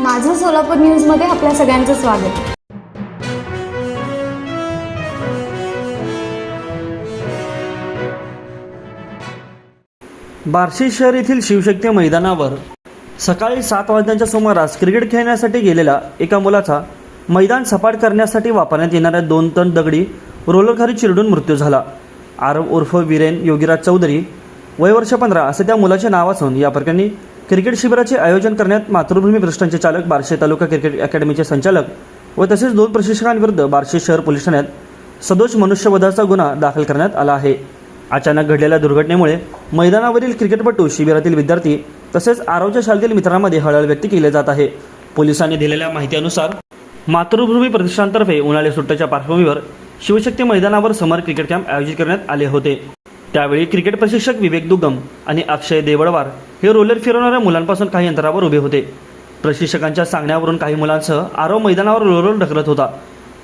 माझं सोलापूर न्यूजमध्ये आपल्या सगळ्यांचं स्वागत. बार्शी शहर येथील शिवशक्ती मैदानावर सकाळी 7 वाजण्याच्या सुमारास क्रिकेट खेळण्यासाठी गेलेल्या एका मुलाचा मैदान सपाट करण्यासाठी वापरण्यात येणाऱ्या 2 टन दगडी रोलरखाली चिरडून मृत्यू झाला. आरव उर्फ वीरेन योगीराज चौधरी वय वर्ष 15 असे त्या मुलाचे नाव असून या प्रकरणी क्रिकेट शिबिराचे आयोजन करण्यात मातृभूमी प्रतिष्ठानचे चालक, बार्शी तालुका क्रिकेट अकॅडमीचे संचालक व तसेच 2 प्रशिक्षकांविरुद्ध बार्शी शहर पोलीस ठाण्यात सदोष मनुष्यवधाचा गुन्हा दाखल करण्यात आला आहे. अचानक घडलेल्या दुर्घटनेमुळे मैदानावरील क्रिकेटपटू, शिबिरातील विद्यार्थी तसेच आरवच्या शाळेतील मित्रांमध्ये हळहळ व्यक्त केली जात आहे. पोलिसांनी दिलेल्या माहितीनुसार मातृभूमी प्रतिष्ठानतर्फे उन्हाळी सुट्टीच्या पार्श्वभूमीवर शिवशक्ती मैदानावर समर क्रिकेट कॅम्प आयोजित करण्यात आले होते. त्यावेळी क्रिकेट प्रशिक्षक विवेक दुग्गम आणि अक्षय देवळवार हे रोलर फिरवणाऱ्या मुलांपासून काही अंतरावर उभे होते. प्रशिक्षकांच्या सांगण्यावरून काही मुलांसह आरव मैदानावर रोलर ढकलत होता.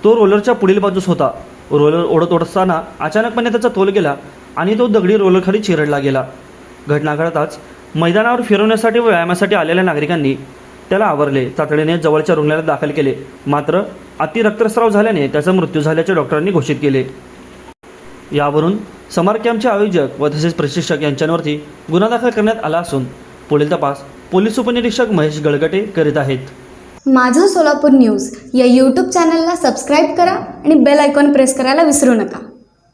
तो रोलरच्या पुढील बाजूस होता. रोलर ओढत असताना अचानकपणे त्याचा तोल गेला आणि तो दगडी रोलरखाली चिरडला गेला. घटना घडताच मैदानावर फिरवण्यासाठी व व्यायामासाठी आलेल्या नागरिकांनी त्याला आवरले. तातडीने जवळच्या रुग्णालयात दाखल केले. मात्र अति रक्तस्राव झाल्याने त्याचा मृत्यू झाल्याचे डॉक्टरांनी घोषित केले. यावरून समर कॅम्पचे आयोजक व तसेच प्रशिक्षक यांच्यावरती गुन्हा दाखल करण्यात आला असून पुढील तपास पोलीस उपनिरीक्षक महेश गळगटे करीत आहेत. माझं सोलापूर न्यूज या यूट्यूब चॅनलला सबस्क्राईब करा आणि बेल आयकॉन प्रेस करायला विसरू नका.